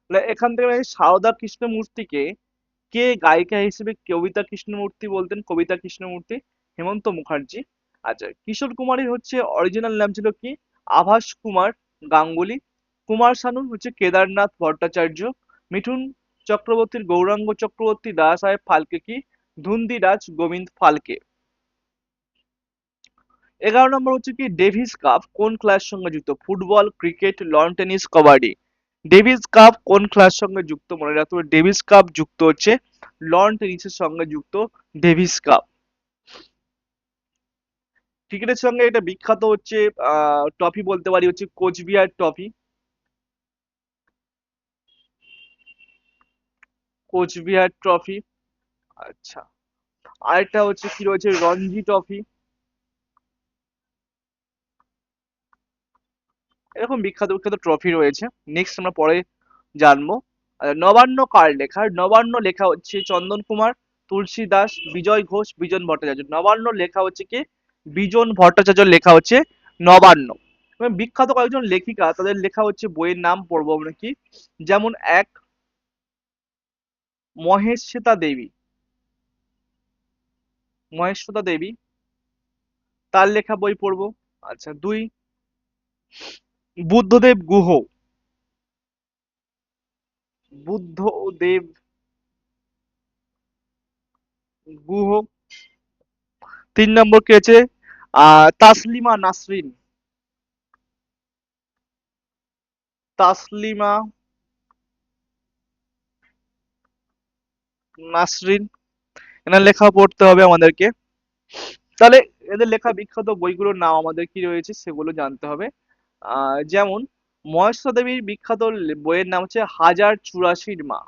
তাহলে এখান থেকে সারদা কৃষ্ণমূর্তিকে কে গায়িকা হিসেবে কবিতা কৃষ্ণমূর্তি বলতেন? কবিতা কৃষ্ণমূর্তি হেমন্ত মুখার্জি। আচ্ছা, কিশোর কুমারের হচ্ছে অরিজিনাল নাম ছিল কি? আভাস কুমার গাঙ্গুলি। কুমার শানু হচ্ছে কেদারনাথ ভট্টাচার্য। মিঠুন চক্রবর্তীর গৌরাঙ্গ চক্রবর্তী দাদা সাহেব ফালকে কি? ধুন্দিরাজ গোবিন্দ ফালকে। 11 নম্বর হচ্ছে কি, ডেভিস কাপ কোন খেলার সঙ্গে যুক্ত? Football, cricket, lawn tennis, kabaddi. Davis Cup কোন খেলার সঙ্গে যুক্ত? মনে রাখতে হবে, ডেভিস কাপ যুক্ত হচ্ছে লন টেনিসের সঙ্গে যুক্ত ডেভিস কাপ। ক্রিকেটের সঙ্গে এটা বিখ্যাত হচ্ছে ট্রফি বলতে পারি হচ্ছে কোচবিহার ট্রফি। কোচবিহার ট্রফি। আচ্ছা, আরেকটা হচ্ছে কি রয়েছে, রঞ্জি ট্রফি। এরকম বিখ্যাত বিখ্যাত ট্রফি রয়েছে। নেক্সট আমরা পরে জানবো। নবান্ন কার লেখা? নবান্ন লেখা হচ্ছে চন্দন কুমার, তুলসী দাস, বিজয় ঘোষ, বিজন ভট্টাচার্য। নবান্ন লেখা হচ্ছে কি? বিজন ভট্টাচার্য লেখা হচ্ছে নবান্ন। এবং বিখ্যাত কয়েকজন লেখিকা, তাদের লেখা হচ্ছে বইয়ের নাম পড়বো আমরা কি? যেমন এক, মহেশ্বেতা দেবী। মহেশ্বেতা দেবী, তার লেখা বই পড়বো। আচ্ছা, দুই, বুদ্ধদেব গুহ। বুদ্ধদেব গুহ। 3 নম্বর কি আছে? তাসলিমা নাসরিন। তাসলিমা নাসরিন, এনার লেখা পড়তে হবে আমাদেরকে। তাহলে এদের লেখা বিখ্যাত বইগুলোর নাম আমাদের কি রয়েছে সেগুলো জানতে হবে। যেমন মহেশ্বেতা দেবীর বিখ্যাত বইয়ের নাম হচ্ছে হাজার চুরাশির মা।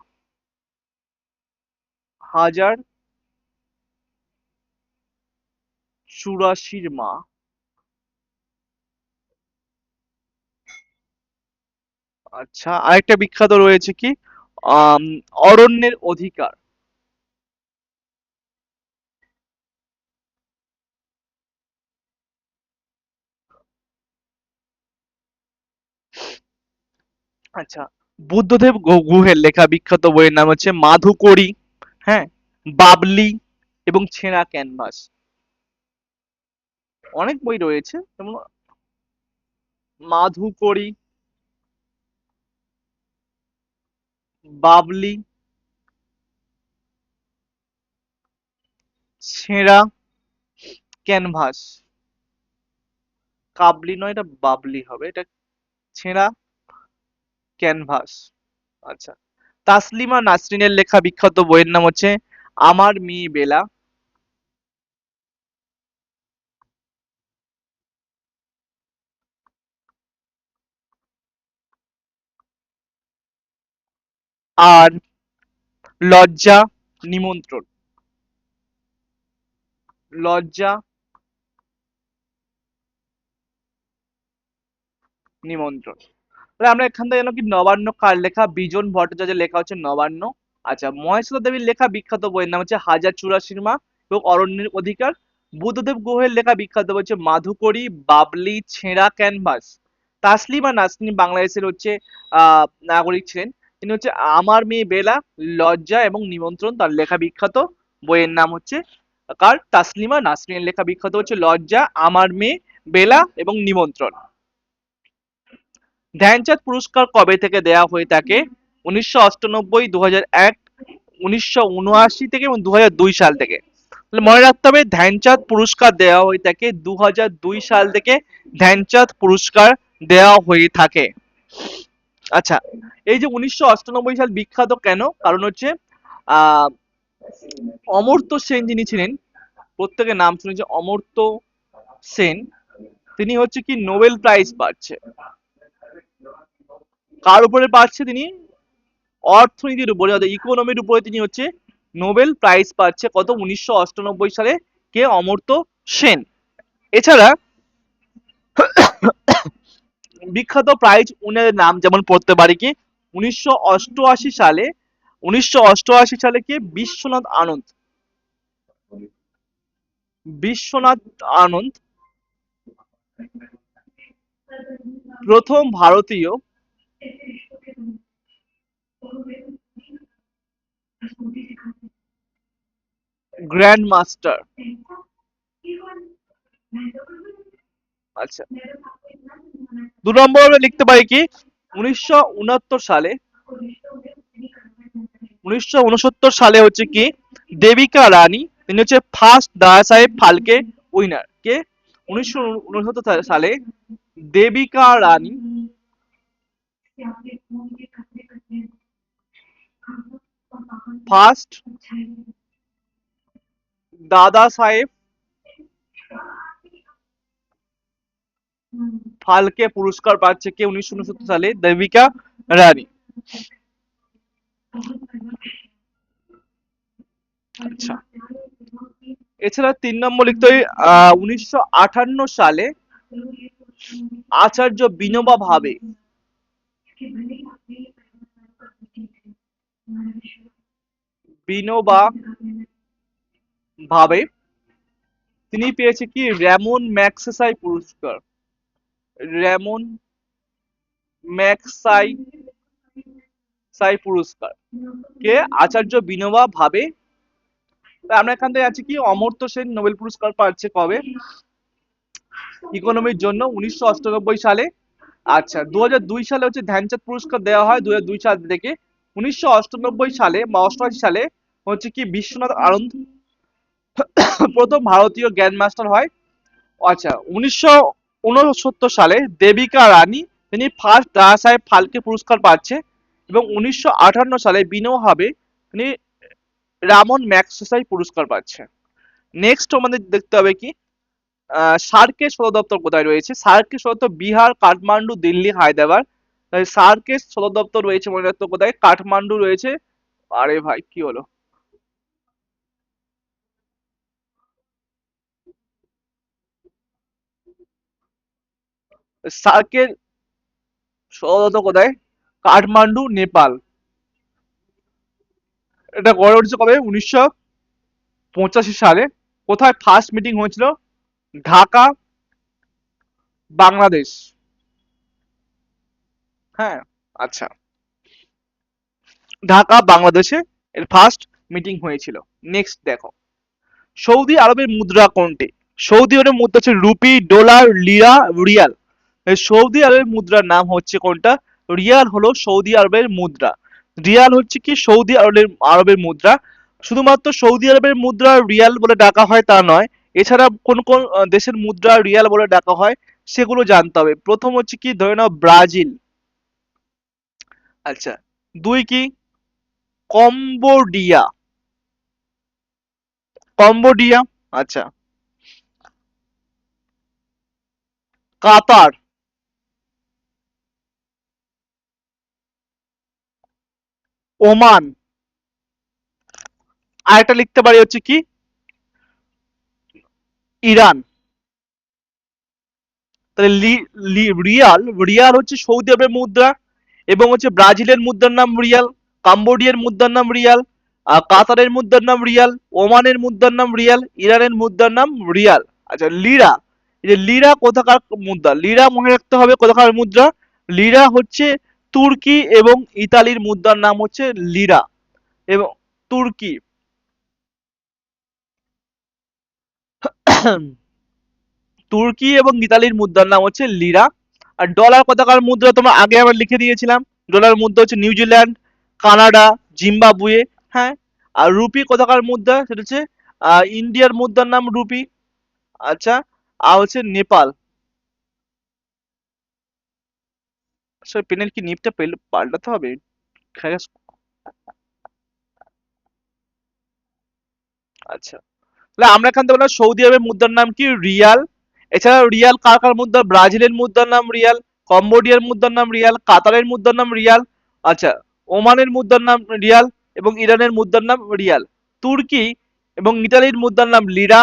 হাজার চুরাশির মা। আচ্ছা, আরেকটা বিখ্যাত রয়েছে কি? আম, অরণ্যের অধিকার। আচ্ছা, বুদ্ধদেব গুহের লেখা বিখ্যাত বইয়ের নাম হচ্ছে মাধুকরী, হ্যাঁ, বাবলি এবং ছেঁড়া ক্যানভাস। অনেক বই রয়েছে, যেমন মাধুকরী, বাবলি, ছেঁড়া ক্যানভাস। কাবলি নয়, এটা বাবলি হবে, এটা ছেঁড়া ক্যানভাস। আচ্ছা, তাসলিমা নাসরিনের লেখা বিখ্যাত বইয়ের নাম হচ্ছে আমার মেয়ে বেলা। আর লজ্জা নিমন্ত্রণ। লজ্জা নিমন্ত্রণ। তাহলে আমরা এখান থেকে জানো কি নবান্ন কার লেখা? বিজন ভট্টাচার্যের লেখা হচ্ছে নবান্ন। আচ্ছা, মহেশ্বেতা দেবীর লেখা বিখ্যাত বইয়ের নাম হচ্ছে হাজার চুরাশির মা এবং অরণ্যের অধিকার। বুদ্ধদেব গুহের লেখা বিখ্যাত বই হচ্ছে মাধুকরী, বাবলি, ছেঁড়া ক্যানভাস। তাসলিমা নাসরিন বাংলাদেশের হচ্ছে নাগরিক ছিলেন। তিনি হচ্ছে আমার মেয়ে বেলা, লজ্জা এবং নিমন্ত্রণ, তার লেখা বিখ্যাত বইয়ের নাম হচ্ছে কার? তাসলিমা নাসরিনের লেখা বিখ্যাত হচ্ছে লজ্জা, আমার মেয়ে বেলা এবং নিমন্ত্রণ। ধ্যানচাঁদ পুরস্কার কবে থেকে দেওয়া হয়ে থাকে? 1998, 2001, 1979 থেকে এবং 2002 সাল থেকে। তাহলে মনে রাখতে হবে ধ্যানচাঁদ পুরস্কার দেওয়া হয়ে থাকে 2002 সাল থেকে। ধ্যানচাঁদ পুরস্কার দেওয়া হয়ে থাকে। আচ্ছা, এই যে 1998 সাল বিখ্যাত কেন? কারণ হচ্ছে আহ অমর্ত্য সেন যিনি ছিলেন, প্রত্যেকের নাম শুনেছে অমর্ত্য সেন, তিনি হচ্ছে কি নোবেল প্রাইজ পাচ্ছে। কার উপরে পাচ্ছে তিনি? অর্থনীতির উপরে, অর্থাৎ ইকোনমির উপরে তিনি হচ্ছে নোবেল প্রাইজ পাচ্ছে। কত? 1998 সালে। কে? অমর্ত্য সেন। এছাড়া বিখ্যাত প্রাইজ উনাদের নাম যেমন পড়তে পারি কি? 1988 সালে, 1988 সালে কে? বিশ্বনাথ আনন্দ। বিশ্বনাথ আনন্দ প্রথম ভারতীয় গ্র্যান্ড মাস্টার। আচ্ছা, 2 নম্বর আমরা লিখতে পারি কি 1969 সালে, 1969 সালে হচ্ছে কি দেবিকা রানী, তিনি হচ্ছে ফার্স্ট দাদা সাহেব ফালকে উইনার। কে? 1969 সালে দেবিকা রানী ফার্স্ট দাদা সাহেব ফালকে পুরস্কার পাচ্ছে কে? 1969 সালে দেবিকা রানী। আচ্ছা, এছাড়া 3 নম্বর লিখতে হয় 1958 সালে আচার্য বিনোবা ভাবে, বিনোবা ভাবে তিনি পেয়েছে কি র্যামন ম্যাগসেসাই পুরস্কার। র্যামন ম্যাগসাই সাই পুরস্কার কে? আচার্য বিনোবা ভাবে। তা আমরা এখান থেকে আছি কি অমর্ত্য সেন নোবেল পুরস্কার পাচ্ছে কবে? ইকোনমির জন্য 1998 সালে। আচ্ছা, 2002 সালে হচ্ছে ধ্যানচাঁদ পুরস্কার দেওয়া হয়, 2002 সাল থেকে। 1998 সালে বা 88 সালে হচ্ছে কি বিশ্বনাথ আনন্দ প্রথম ভারতীয় গ্র্যান্ড মাস্টার হয়। আচ্ছা, 1969 সালে দেবিকা রানী তিনি ফার্স্ট দাদা সাহেব ফালকে পুরস্কার পাচ্ছে, এবং 1958 সালে বিনো ভাবে তিনি রামন ম্যাগসেসাই পুরস্কার পাচ্ছে। নেক্সট আমাদের দেখতে হবে কি সার্কের সদর দপ্তর কোথায় রয়েছে? সার্কের সদর দপ্তর বিহার, কাঠমান্ডু, দিল্লি, হায়দ্রাবাদ। তাই সার্কের সদর দপ্তর রয়েছে মনে রাখতে কোথায়? কাঠমান্ডু রয়েছে। আরে ভাই কি হলো? সার্কের সদর দপ্তর কোথায়? কাঠমান্ডু, নেপাল। এটা গড়ে উঠেছে কবে? 1985 সালে। কোথায় ফার্স্ট মিটিং হয়েছিল? ঢাকা, বাংলাদেশ। হ্যাঁ, আচ্ছা, ঢাকা বাংলাদেশে এর ফার্স্ট মিটিং হয়েছিল। নেক্সট দেখো, সৌদি আরবের মুদ্রা কোনটি? সৌদি আরবের মুদ্রা হচ্ছে রুপি, ডলার, লিরা, রিয়াল। এই সৌদি আরবের মুদ্রার নাম হচ্ছে কোনটা? রিয়াল হলো সৌদি আরবের মুদ্রা। রিয়াল হচ্ছে কি সৌদি আরবের আরবের মুদ্রা। শুধুমাত্র সৌদি আরবের মুদ্রা রিয়াল বলে ডাকা হয় তা নয়, এছাড়া কোন কোন দেশের মুদ্রা রিয়াল বলে ডাকা হয় সেগুলো জানতে হবে। প্রথম হচ্ছে কি ধরে নাও ব্রাজিল। আচ্ছা, দুই কি কম্বোডিয়া। কম্বোডিয়া। আচ্ছা, কাতার। ওমান। আরেকটা লিখতে পারি হচ্ছে কি ইরান। তাহলে রিয়াল, রিয়াল হচ্ছে সৌদি আরবের মুদ্রা, এবং হচ্ছে ব্রাজিলের মুদ্রার নাম রিয়াল, কাম্বোডিয়ার মুদ্রার নাম রিয়াল, কাতারের মুদ্রার নাম রিয়াল, ওমানের মুদ্রার নাম রিয়াল, ইরানের মুদ্রার নাম রিয়াল। আচ্ছা, লিরা। এই যে লিরা কোথাকার মুদ্রা? লিরা মনে রাখতে হবে কোথাকার মুদ্রা। লিরা হচ্ছে তুর্কি এবং ইতালির মুদ্রার নাম হচ্ছে লিরা। এবং তুর্কি তুর্কি এবং ইতালির মুদ্রার নাম হচ্ছে লিরা। আর ডলার কোথাকার মুদ্রা তোমরা আগে আবার লিখে দিয়েছিলাম। ডলার মুদ্রা হচ্ছে নিউজিল্যান্ড, কানাডা, জিম্বাবুয়ে। হ্যাঁ। আর রুপি কোথাকার মুদ্রা? সেটা হচ্ছে ইন্ডিয়ার মুদ্রার নাম রুপি। আচ্ছা, আর হচ্ছে নেপাল। আসলে পেনের কি নিবটা পাল্টাতে হবে? আচ্ছা, তাহলে আমরা এখান থেকে বললাম সৌদি আরবের মুদ্রার নাম কি রিয়াল। এছাড়া রিয়াল কার কার মুদ্রা? ব্রাজিলের মুদ্রার নাম রিয়াল, কম্বোডিয়ার মুদ্রার নাম রিয়াল, কাতারের মুদ্রার নাম রিয়াল। আচ্ছা, ওমানের মুদ্রার নাম রিয়াল, এবং ইরানের মুদ্রার নাম রিয়াল। তুর্কি এবং ইতালির মুদ্রার নাম লিরা।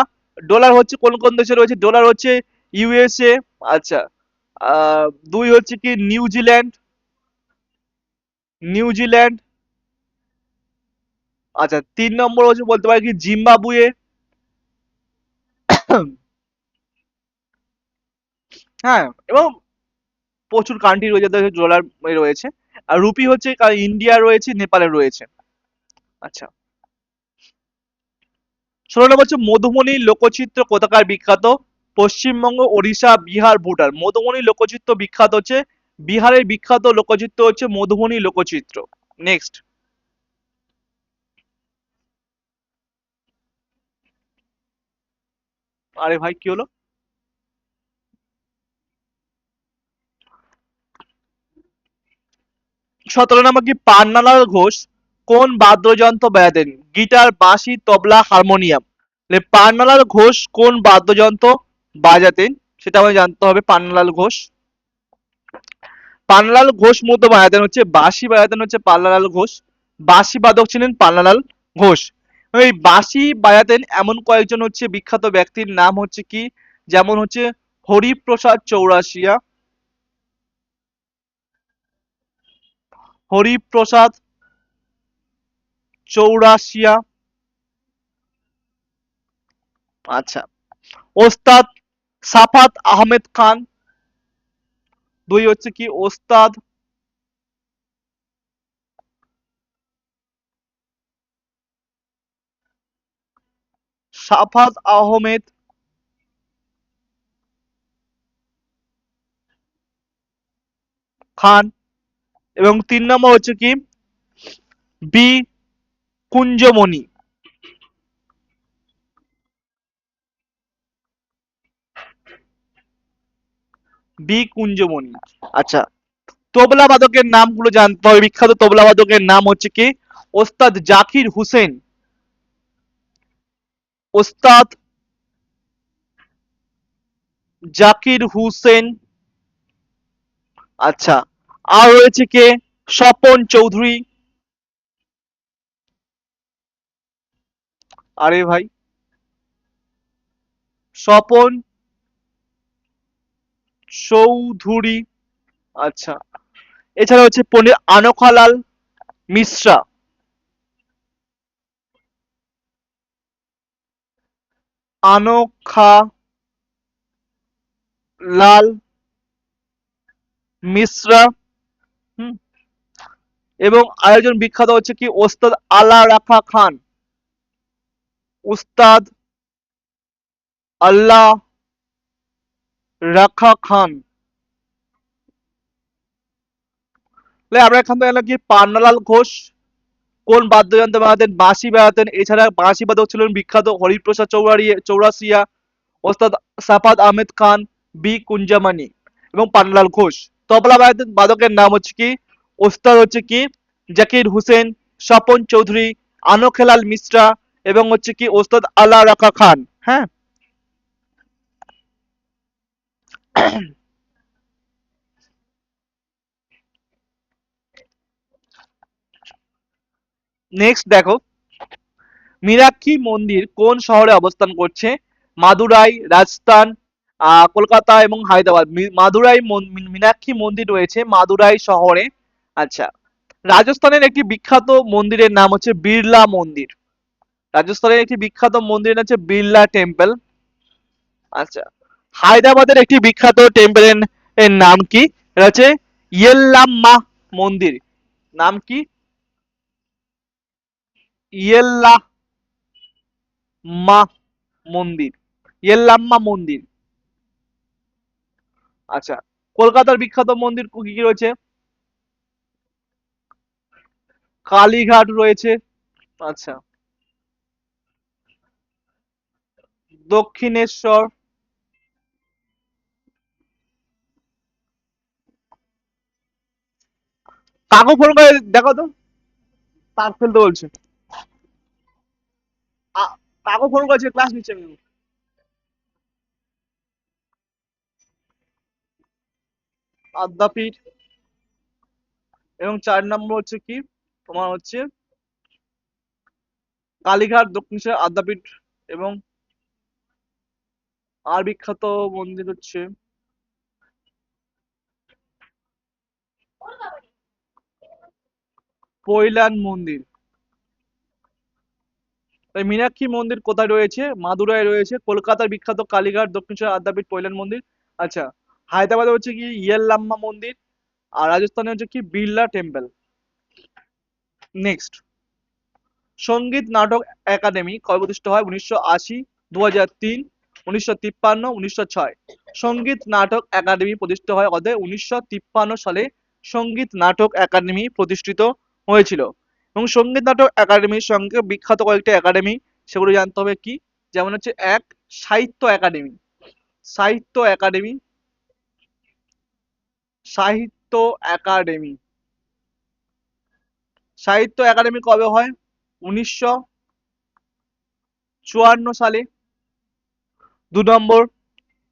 ডলার হচ্ছে কোন কোন দেশে রয়েছে? ডলার হচ্ছে ইউএসএ। আচ্ছা, দুই হচ্ছে কি নিউজিল্যান্ড, নিউজিল্যান্ড। আচ্ছা, 3 নম্বর হচ্ছে বলতে পারি কি জিম্বাবুয়ে। হ্যাঁ, এবং প্রচুর কান্ট্রি রয়েছে যাদের ডলার রয়েছে। আর রুপি হচ্ছে ইন্ডিয়া রয়েছে, নেপালে রয়েছে। আচ্ছা, 16 নম্বর হচ্ছে মধুমণি লোকচিত্র কোথাকার বিখ্যাত? পশ্চিমবঙ্গ, ওড়িশা, বিহার, ভুটান। মধুমণি লোকচিত্র বিখ্যাত হচ্ছে বিহারের বিখ্যাত লোকচিত্র হচ্ছে মধুমণি লোকচিত্র। নেক্সট। আরে ভাই কি হলো? 17 নম্বর কি পান্নালাল ঘোষ কোন বাদ্যযন্ত্র বাজাতেন? গিটার, বাঁশি, তবলা, হারমোনিয়াম। তাহলে পান্নালাল ঘোষ কোন বাদ্যযন্ত্র বাজাতেন সেটা আমাকে জানতে হবে। পান্নালাল ঘোষ, পান্নালাল ঘোষ মূলত বাজাতেন হচ্ছে বাঁশি বাজাতেন হচ্ছে পান্নালাল ঘোষ। বাঁশি বাদক ছিলেন পান্নালাল ঘোষ। এই বাঁশি বাজাতেন এমন কয়েকজন হচ্ছে বিখ্যাত ব্যক্তির নাম হচ্ছে কি? যেমন হচ্ছে হরিপ্রসাদ চৌরাশিয়া, হরিপ্রসাদ চৌরাশিয়া। আচ্ছা, ওস্তাদ সাফাত আহমেদ খান। দুই হচ্ছে কি ওস্তাদ সাফাত আহমেদ খান। এবং 3 নম্বর হচ্ছে কি বি কুঞ্জমণি। বি কুঞ্জমণি। আচ্ছা, তবলা বাদকের নামগুলো জানতে হবে। বিখ্যাত তবলা বাদকের নাম হচ্ছে কি? ওস্তাদ জাকির হুসেন, ওস্তাদ জাকির হুসেন। আচ্ছা, আর রয়েছে কে? স্বপন চৌধুরী। আরে ভাই, স্বপন চৌধুরী। আচ্ছা, এছাড়া হচ্ছে পণ্ডিত আনোখালাল মিশ্রা। আনোখা লাল মিশ্রা। হুম। এবং আরেকজন বিখ্যাত হচ্ছে কি ওস্তাদ আলা রাখা খান। উস্তাদ আল্লাহ রাখা খান। তাহলে আমরা এখান থেকে কি পান্নালাল ঘোষ কোন বাদ্যযন্ত্র বাজাতেন? বাঁশি বাজাতেন। এছাড়া বাঁশি বাদক ছিলেন বিখ্যাত হরিপ্রসাদ চৌরাসিয়া, ওস্তাদ সাফাত আহমেদ খান, বি কুঞ্জামানি এবং পান্নালাল ঘোষ। তবলা বাদকের নাম হচ্ছে কি? ওস্তাদ হচ্ছে কি জাকির হুসেন, স্বপন চৌধুরী, আনোখেলাল মিশ্রা এবং হচ্ছে কি ওস্তাদ আলা রাখা খান। হ্যাঁ। নেক্সট দেখো, মীনাক্ষী মন্দির কোন শহরে অবস্থান করছে? মাদুরাই, রাজস্থান, কলকাতা এবং হায়দ্রাবাদ। মাদুরাই মীনাক্ষী মন্দির রয়েছে মাদুরাই শহরে। আচ্ছা, রাজস্থানের একটি বিখ্যাত মন্দিরের নাম হচ্ছে বিড়লা মন্দির। রাজস্থানের একটি বিখ্যাত মন্দির হচ্ছে বিড়লা টেম্পল। আচ্ছা, হায়দ্রাবাদের একটি বিখ্যাত টেম্পলের এর নাম কি? এটা হচ্ছে ইয়েল্লাম্মা মন্দির। নাম কি? ইয়েল্লাম্মা মন্দির, ইয়েল্লাম্মা মন্দির। আচ্ছা, কলকাতার বিখ্যাত মন্দির কি কি রয়েছে? কালীঘাট রয়েছে। আচ্ছা, দক্ষিণেশ্বর। কাকু ফোন করে দেখো তো, তাক ফেলতে বলছে। কাকু ফোন করেছে, ক্লাস নিচ্ছে আমি। আদ্যাপীঠ। এবং 4 নম্বর হচ্ছে কি তোমার হচ্ছে কালীঘাট, দক্ষিণেশ্বর, আদ্যাপীঠ এবং আর বিখ্যাত মন্দির হচ্ছে পৈলান মন্দির। তাই মীনাক্ষী মন্দির কোথায় রয়েছে? মাদুরাই রয়েছে। কলকাতার বিখ্যাত কালীঘাট, দক্ষিণেশ্বর, আদ্যাপীঠ, পৈলান মন্দির। আচ্ছা, হায়দ্রাবাদে হচ্ছে কি ইয়েল্লাম্মা মন্দির। আর রাজস্থানে হচ্ছে কি বিড়লা টেম্পল। নেক্সট, সঙ্গীত নাটক একাডেমি কবে প্রতিষ্ঠিত হয়? 1980, 2003, 1953, 1906। সঙ্গীত নাটক একাডেমি প্রতিষ্ঠিত হয় কবে? 1953 সালে সঙ্গীত নাটক একাডেমি প্রতিষ্ঠিত হয়েছিল। এবং সঙ্গীত নাটক একাডেমির সঙ্গে বিখ্যাত কয়েকটি একাডেমি, সেগুলো জানতে হবে কি? যেমন হচ্ছে এক, সাহিত্য একাডেমি। সাহিত্য একাডেমি, সাহিত্য একাডেমি, সাহিত্য একাডেমি কবে হয়? 1954 সালে। 2 number,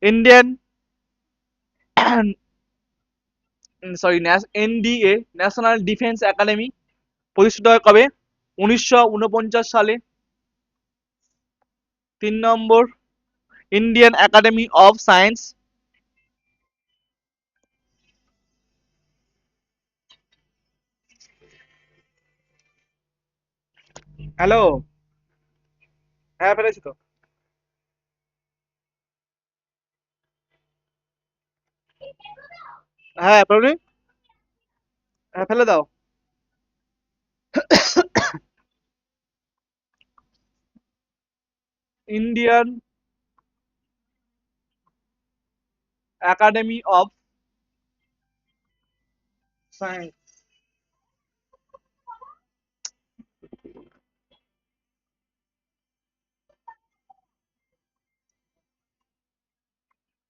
Indian sorry NDA, national defence academy, প্রতিষ্ঠিত হয় কবে? 1949 সালে। 3 number, Indian academy of science. Hello, হ্যাঁ ফেলেছি তো। হ্যাঁ ফেলোনি? হ্যাঁ ফেলে দাও। Indian academy of science.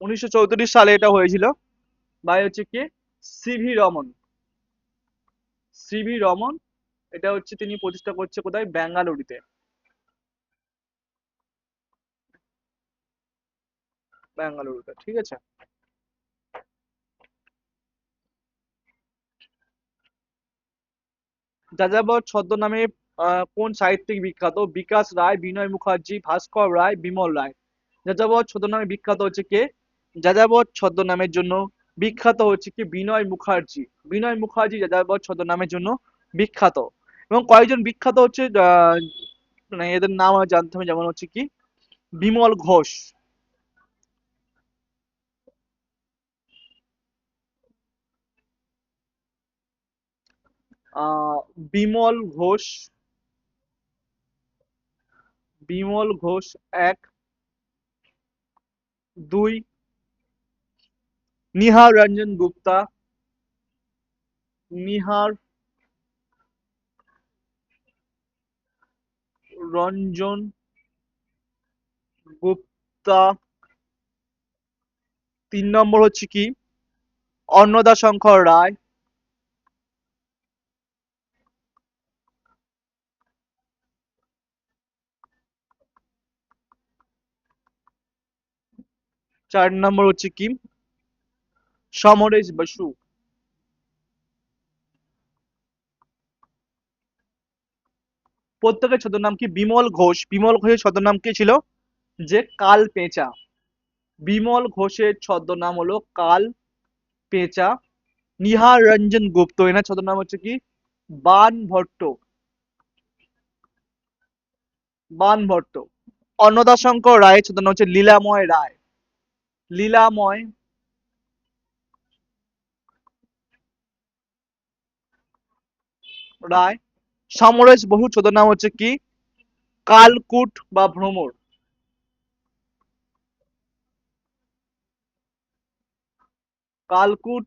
1934 সালে এটা হয়েছিল। ভাই হচ্ছে কি? সিভি রমন। সিভি রমন, এটা হচ্ছে তিনি প্রতিষ্ঠা করছে কোথায়? বেঙ্গালুরুতে। বেঙ্গালুরুতে, ঠিক আছে। যাযাবর ছদ্মনামে কোন সাহিত্যিক বিখ্যাত? বিকাশ রায়, বিনয় মুখার্জি, ভাস্কর রায়, বিমল রায়। যাযাবর ছদ্মনামে বিখ্যাত হচ্ছে কে? যাযাবর ছদ্মনামের জন্য বিখ্যাত হচ্ছে কি? বিনয় মুখার্জি। বিনয় মুখার্জি যাযাবর ছদ্মনামের জন্য বিখ্যাত। এবং কয়েকজন বিখ্যাত হচ্ছে মানে এদের নাম আমি জানতে হবে, যেমন হচ্ছে কি? বিমল ঘোষ। আহ বিমল ঘোষ, বিমল ঘোষ এক। 2, নিহার রঞ্জন গুপ্তা, নিহার রঞ্জন গুপ্তা। 3 নম্বর হচ্ছে কি? অন্নদাশঙ্কর রায়। চার নম্বর হচ্ছে কি? সমরেশ বসু। প্রত্যেকের ছদ্মনাম কি? বিমল ঘোষ, বিমল ঘোষের ছদ্মনাম কি ছিল? যে কাল পেঁচা। বিমল ঘোষের ছদ্মনাম হলো কাল পেঁচা। নিহার রঞ্জন গুপ্ত, এনার ছদ্মনাম হচ্ছে কি? বান ভট্ট। বান ভট্ট। অন্নদাশঙ্কর রায়ের ছদ্মনাম হচ্ছে লীলাময় রায়। লীলাময় রায়। সমরেশ বসুর ছদ্মনাম হচ্ছে কি? কালকুট বা ভ্রমর। কালকুট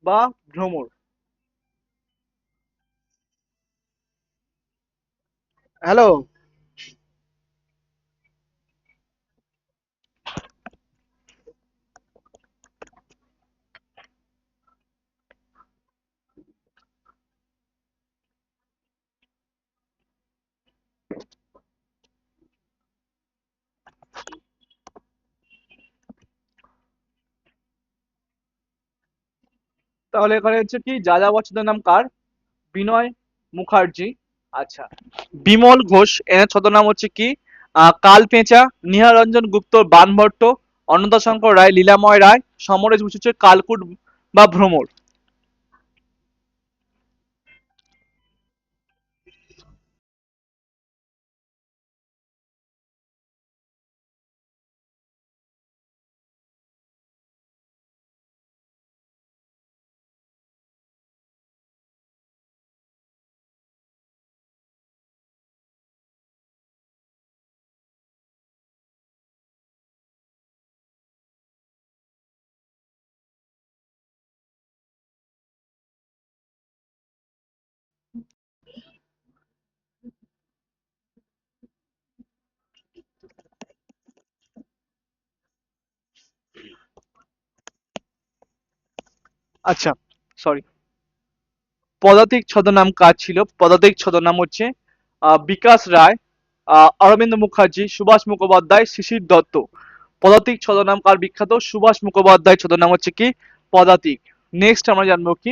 বা ভ্রমর। হ্যালো, তাহলে এখানে হচ্ছে কি? যাযাবর ছদ্মনাম কার? বিনয় মুখার্জি। আচ্ছা, বিমল ঘোষ এর ছদ্মনাম হচ্ছে কি? কাল পেঁচা। নিহারঞ্জন গুপ্ত বানভট্ট। অন্নদাশঙ্কর রায় লীলাময় রায়। সমরেশ বসু হচ্ছে কালকুট বা ভ্রমর। আচ্ছা, সরি। পদাতিক ছদ্মনাম কার ছিল? পদাতিক ছদ্মনাম হচ্ছে বিকাশ রায়, অরবিন্দ মুখার্জি, সুভাষ মুখোপাধ্যায়, শিশির দত্ত। পদাতিক ছদ্মনাম কার বিখ্যাত? সুভাষ মুখোপাধ্যায় ছদ্মনাম হচ্ছে কি পদাতিক। নেক্সট আমরা জানবো কি,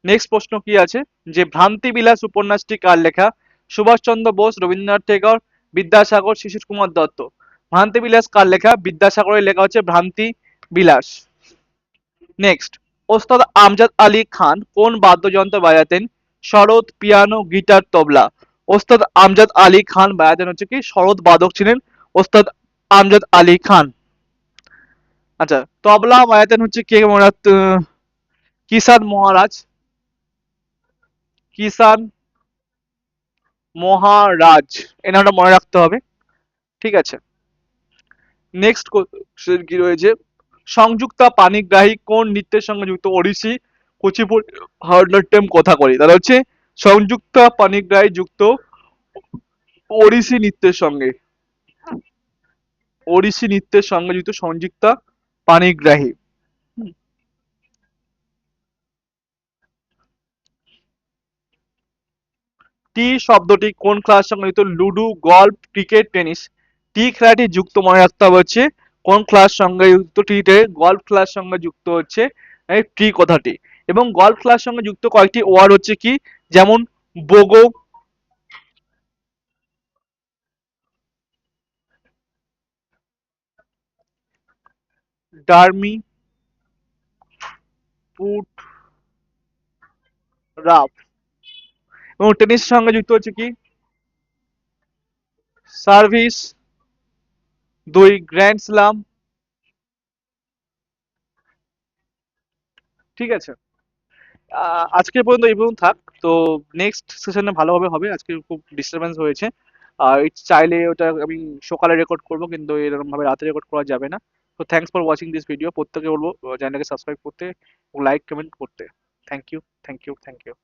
নেক্সট প্রশ্ন কি আছে, যে ভ্রান্তি বিলাস উপন্যাসটি কার লেখা? সুভাষচন্দ্র বোস, রবীন্দ্রনাথ টেগোর, বিদ্যাসাগর, শিশির কুমার দত্ত। ভ্রান্তি বিলাস কার লেখা? বিদ্যাসাগরের লেখা হচ্ছে ভ্রান্তি বিলাস। নেক্সট, ওস্তাদ আমজাদ আলী খান কোন বাদ্যযন্ত্র বাজাতেন? সরোদ, পিয়ানো, গিটার, তবলা। ওস্তাদ আমজাদ আলী খান বাজাতেন হচ্ছে কি সরোদ বাদক ছিলেন ওস্তাদ আমজাদ আলী খান। আচ্ছা, তবলা বাজাতেন হচ্ছে কে মনে কিষান মহারাজ, কিষান মহারাজ, এই নামটা মনে রাখতে হবে। ঠিক আছে। নেক্সট কোশ্চেন কি রয়েছে, সংযুক্তা পানিগ্রাহী কোন নৃত্যের সঙ্গে যুক্ত? ওড়িশি, কুচিপুড়ি, ভারতনাট্যম, কথাকলি। তাহলে হচ্ছে সংযুক্তা পানিগ্রাহী যুক্ত ওড়িশি নৃত্যের সঙ্গে, ওড়িশি নৃত্যের সঙ্গে যুক্ত সংযুক্তা পানিগ্রাহী। টি শব্দটি কোন খেলার সঙ্গে যুক্ত? Ludo, golf, cricket, tennis. টি খেলাটি যুক্ত মনে রাখতে হবে হচ্ছে কোন খেলার সঙ্গে যুক্ত? টিতে গল্ফ খেলার সঙ্গে যুক্ত হচ্ছে এই টি কথাটি। এবং গল্ফ খেলার সঙ্গে যুক্ত কয়েকটি ওয়ার্ড হচ্ছে কি, যেমন বোগো, ডার্মি, পুট, রাফ। এবং টেনিসের সঙ্গে যুক্ত হচ্ছে কি, সার্ভিস, দুই গ্র্যান্ড স্লাম। ঠিক আছে। আজকে পর্যন্ত এই পর্যন্ত থাক। তো নেক্সট সেশনে ভালোভাবে হবে, আজকে খুব ডিস্টারবেন্স হয়েছে। আর চাইলে ওটা আমি সকালে রেকর্ড করব, কিন্তু এরকম ভাবে রাতে রেকর্ড করা যাবে না। তো thanks for watching this video. প্রত্যেকে বলবো চ্যানেলকে সাবস্ক্রাইব করতে, লাইক কমেন্ট করতে। Thank you, thank you, thank you.